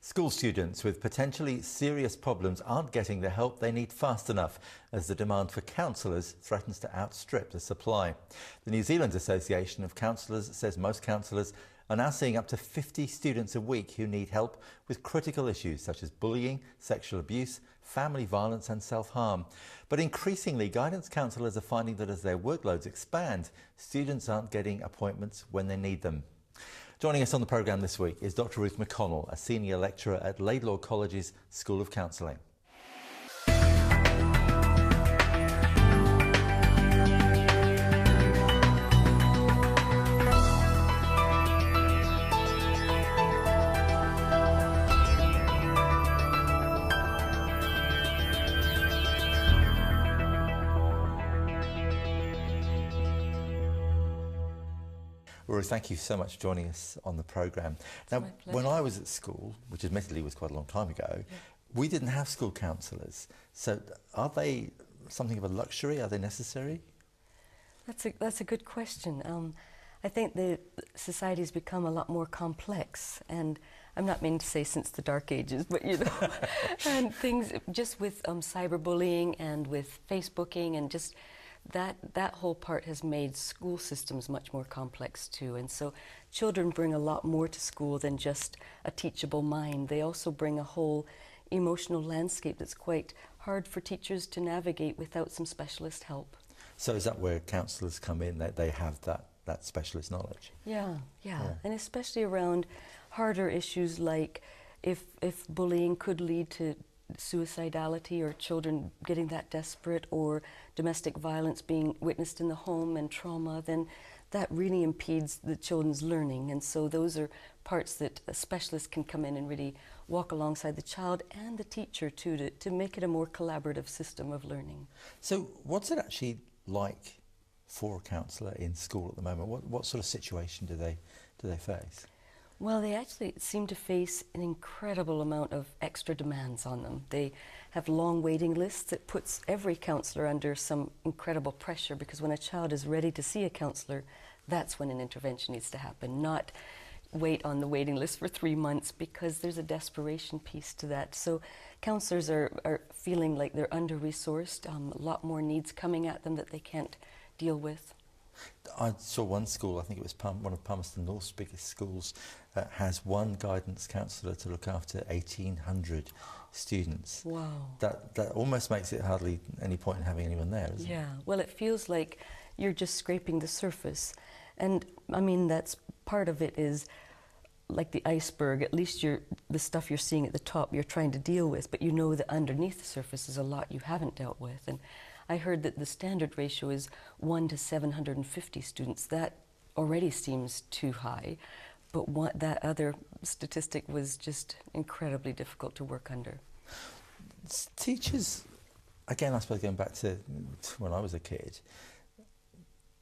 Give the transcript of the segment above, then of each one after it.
School students with potentially serious problems aren't getting the help they need fast enough as the demand for counsellors threatens to outstrip the supply. The New Zealand Association of Counsellors says most counsellors are now seeing up to 50 students a week who need help with critical issues such as bullying, sexual abuse, family violence and self-harm. But increasingly, guidance counsellors are finding that as their workloads expand, students aren't getting appointments when they need them. Joining us on the programme this week is Dr Ruth McConnell, a senior lecturer at Laidlaw College's School of Counselling. Ruth, thank you so much for joining us on the programme. Now, when I was at school, which admittedly was quite a long time ago, we didn't have school counsellors. So are they something of a luxury? Are they necessary? That's a good question. I think the society's become a lot more complex, and I'm not meaning to say since the Dark Ages, but you know, and things just with cyberbullying and with Facebooking and just that whole part has made school systems much more complex too. And so children bring a lot more to school than just a teachable mind. They also bring a whole emotional landscape that's quite hard for teachers to navigate without some specialist help. So is that where counsellors come in, that they have that specialist knowledge? Yeah, and especially around harder issues like if bullying could lead to suicidality or children getting that desperate, or domestic violence being witnessed in the home and trauma, then that really impedes the children's learning. And so those are parts that a specialist can come in and really walk alongside the child and the teacher too, to make it a more collaborative system of learning. So what's it actually like for a counsellor in school at the moment? What sort of situation do they face? Well, they actually seem to face an incredible amount of extra demands on them. They have long waiting lists that puts every counsellor under some incredible pressure, because when a child is ready to see a counsellor, that's when an intervention needs to happen, not wait on the waiting list for 3 months, because there's a desperation piece to that. So counsellors are feeling like they're under-resourced, a lot more needs coming at them that they can't deal with. I saw one school, I think it was one of Palmerston North's biggest schools, has one guidance counsellor to look after 1,800 students. Wow. That almost makes it hardly any point in having anyone there, isn't it? Yeah, well, it feels like you're just scraping the surface. And I mean, that's part of it is like the iceberg. At least the stuff you're seeing at the top you're trying to deal with, but you know that underneath the surface is a lot you haven't dealt with. And I heard that the standard ratio is 1 to 750 students. That already seems too high, but that other statistic was just incredibly difficult to work under. Teachers, again, I suppose going back to when I was a kid,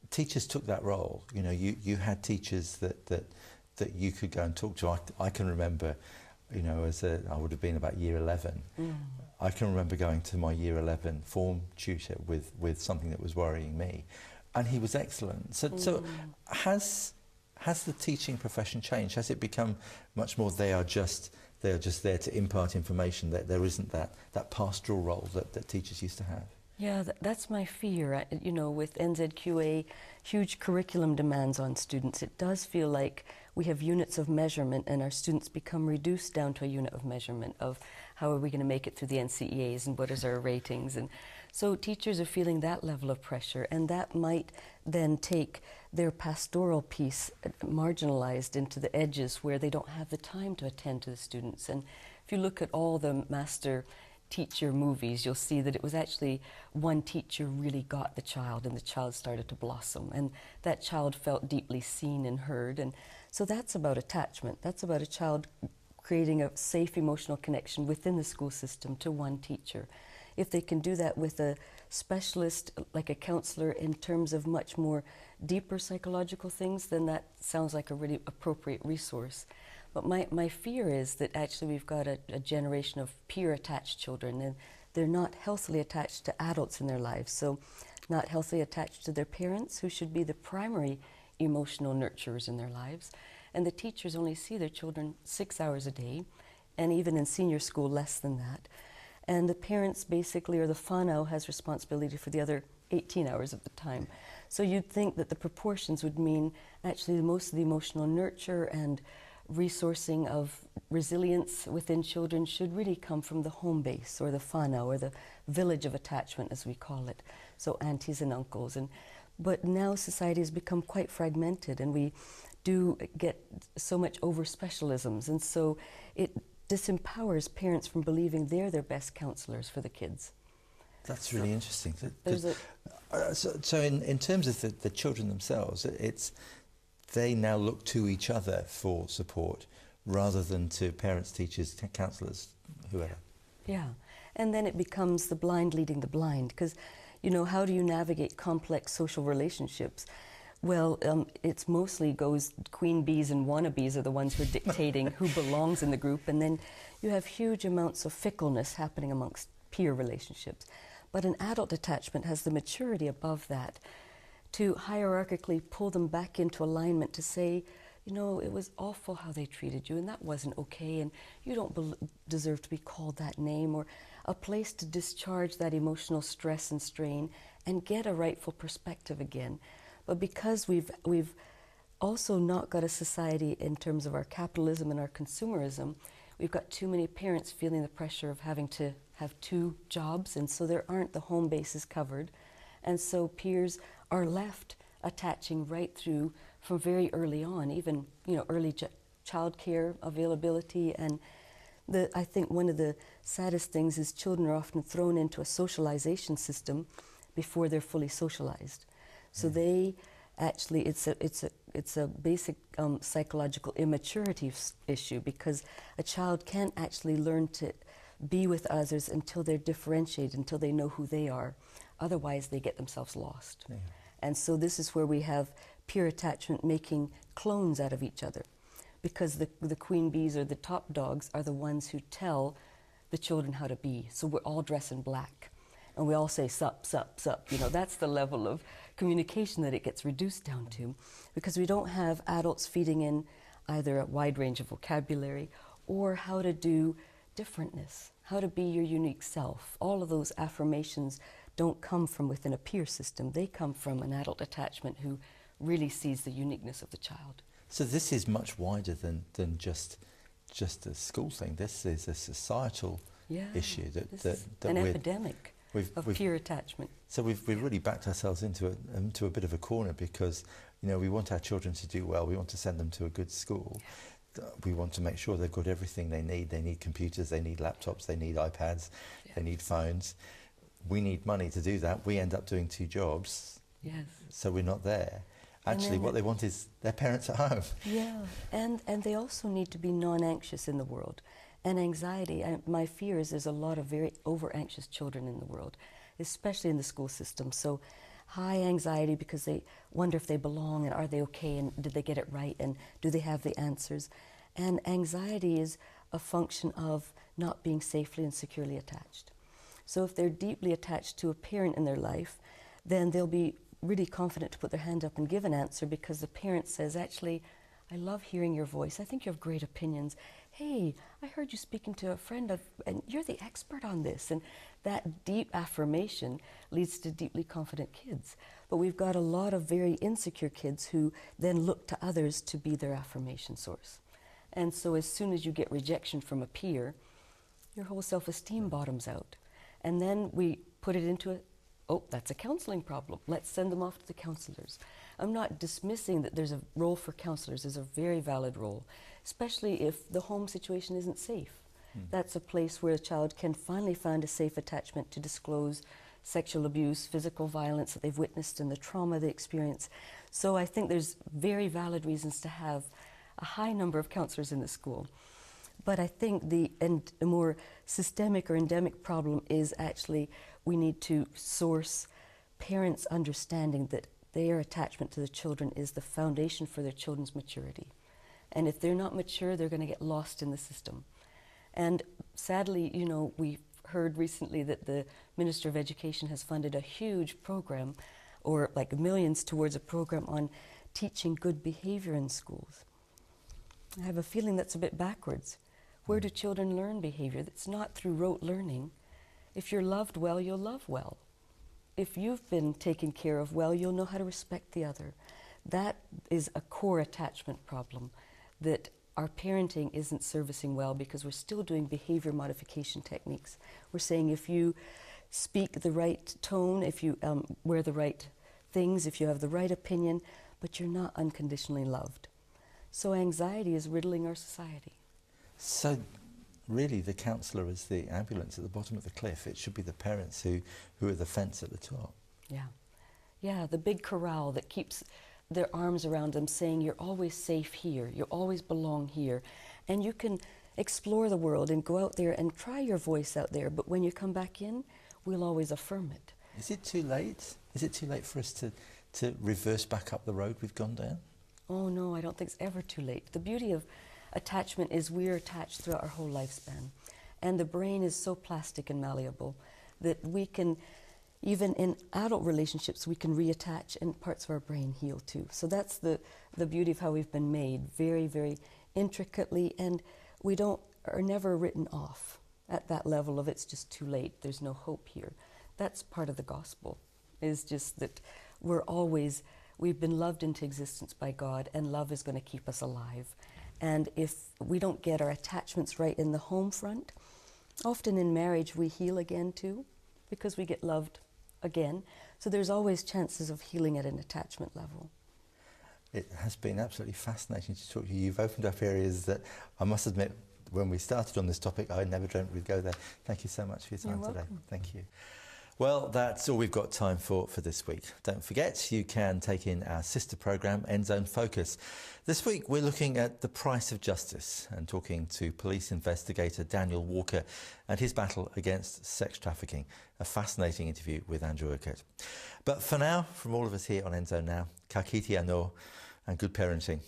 teachers took that role. You know, you had teachers that you could go and talk to. I can remember, you know, I would have been about year 11. I can remember going to my year 11 form tutor with something that was worrying me, and he was excellent. So has the teaching profession changed? Has it become much more they are just there to impart information, that there isn't that pastoral role that teachers used to have? Yeah, that's my fear. You know, with NZQA, huge curriculum demands on students. It does feel like we have units of measurement, and our students become reduced down to a unit of measurement of how are we going to make it through the NCEAs and what is our ratings. And so teachers are feeling that level of pressure, and that might then take their pastoral piece marginalized into the edges where they don't have the time to attend to the students. And if you look at all the master teacher movies, you'll see that it was actually one teacher really got the child, and the child started to blossom, and that child felt deeply seen and heard. And so that's about attachment. That's about a child creating a safe emotional connection within the school system to one teacher. If they can do that with a specialist, like a counsellor, in terms of much more deeper psychological things, then that sounds like a really appropriate resource. But my fear is that actually we've got a generation of peer-attached children, and they're not healthily attached to adults in their lives. So not healthily attached to their parents, who should be the primary emotional nurturers in their lives. And the teachers only see their children 6 hours a day, and even in senior school less than that. And the parents basically, or the whānau, has responsibility for the other 18 hours of the time. So you'd think that the proportions would mean actually most of the emotional nurture and resourcing of resilience within children should really come from the home base, or the whānau, or the village of attachment as we call it. So aunties and uncles. But now society has become quite fragmented, and we do get so much over specialisms, and so it disempowers parents from believing they're their best counselors for the kids. That's really interesting. So in terms of the children themselves, they now look to each other for support rather than to parents, teachers, counsellors, whoever. Yeah, and then it becomes the blind leading the blind, because, you know, how do you navigate complex social relationships? Well, it's mostly goes queen bees and wannabes are the ones who are dictating who belongs in the group, and then you have huge amounts of fickleness happening amongst peer relationships. But an adult attachment has the maturity above that to hierarchically pull them back into alignment, to say, you know, it was awful how they treated you, and that wasn't okay, and you don't deserve to be called that name, or a place to discharge that emotional stress and strain and get a rightful perspective again. But because we've also not got a society in terms of our capitalism and our consumerism, we've got too many parents feeling the pressure of having to have 2 jobs, and so there aren't the home bases covered. And so peers are left attaching right through from very early on, even, you know, early childcare availability. And I think one of the saddest things is children are often thrown into a socialization system before they're fully socialized. So they actually, it's a basic psychological immaturity issue, because a child can't actually learn to be with others until they're differentiated, until they know who they are. Otherwise, they get themselves lost. Yeah. And so this is where we have peer attachment making clones out of each other, because the queen bees or the top dogs are the ones who tell the children how to be. So we're all dressed in black, and we all say sup, sup, sup. You know, that's the level of communication that it gets reduced down to, because we don't have adults feeding in either a wide range of vocabulary or how to do differentness, how to be your unique self. All of those affirmations don't come from within a peer system. They come from an adult attachment who really sees the uniqueness of the child. So this is much wider than just a school thing. This is a societal issue that an epidemic of peer attachment. So we've really backed ourselves into a bit of a corner, because, you know, we want our children to do well. We want to send them to a good school. We want to make sure they've got everything they need. They need computers, they need laptops, they need iPads, they need phones. We need money to do that. We end up doing 2 jobs, so we're not there. Actually, what they want is their parents at home. Yeah, and they also need to be non-anxious in the world. And anxiety, my fear is there's a lot of very over-anxious children in the world, especially in the school system. So high anxiety because they wonder if they belong, and are they okay, and did they get it right, and do they have the answers. And anxiety is a function of not being safely and securely attached. So if they're deeply attached to a parent in their life, then they'll be really confident to put their hand up and give an answer, because the parent says, actually, I love hearing your voice. I think you have great opinions. Hey, I heard you speaking to a friend and you're the expert on this. And that deep affirmation leads to deeply confident kids. But we've got a lot of very insecure kids who then look to others to be their affirmation source. And so as soon as you get rejection from a peer, your whole self-esteem bottoms out. And then we put it into that's a counselling problem. Let's send them off to the counsellors. I'm not dismissing that there's a role for counsellors. There's a very valid role, especially if the home situation isn't safe. That's a place where a child can finally find a safe attachment to disclose sexual abuse, physical violence that they've witnessed, and the trauma they experience. So I think there's very valid reasons to have a high number of counsellors in the school. But I think a more systemic or endemic problem is actually we need to source parents' understanding that their attachment to the children is the foundation for their children's maturity. And if they're not mature, they're going to get lost in the system. And sadly, you know, we heard recently that the Minister of Education has funded a huge program, or like millions towards a program on teaching good behavior in schools. I have a feeling that's a bit backwards. Where do children learn behavior? That's not through rote learning. If you're loved well, you'll love well. If you've been taken care of well, you'll know how to respect the other. That is a core attachment problem that our parenting isn't servicing well, because we're still doing behavior modification techniques. We're saying if you speak the right tone, if you wear the right things, if you have the right opinion, but you're not unconditionally loved. So anxiety is riddling our society. So really the counsellor is the ambulance at the bottom of the cliff. It should be the parents who are the fence at the top. Yeah. Yeah, the big corral that keeps their arms around them, saying you're always safe here, you always belong here, and you can explore the world and go out there and try your voice out there, but when you come back in, we'll always affirm it. Is it too late? Is it too late for us to reverse back up the road we've gone down? Oh no, I don't think it's ever too late. The beauty of attachment is we're attached throughout our whole lifespan, and the brain is so plastic and malleable that we can, even in adult relationships, we can reattach and parts of our brain heal too. So that's the beauty of how we've been made, very, very intricately, and we are never written off at that level of it's just too late, there's no hope here. That's part of the gospel, is just that we've been loved into existence by God, and love is going to keep us alive. And if we don't get our attachments right in the home front, often in marriage we heal again too, because we get loved again. So there's always chances of healing at an attachment level. It has been absolutely fascinating to talk to you. You've opened up areas that I must admit, when we started on this topic, I never dreamt we'd go there. Thank you so much for your time today. Thank you. Well, that's all we've got time for this week. Don't forget, you can take in our sister programme, Nzone Focus. This week, we're looking at the price of justice and talking to police investigator Daniel Walker and his battle against sex trafficking. A fascinating interview with Andrew Urquhart. But for now, from all of us here on Nzone Now, ka kite anō and good parenting.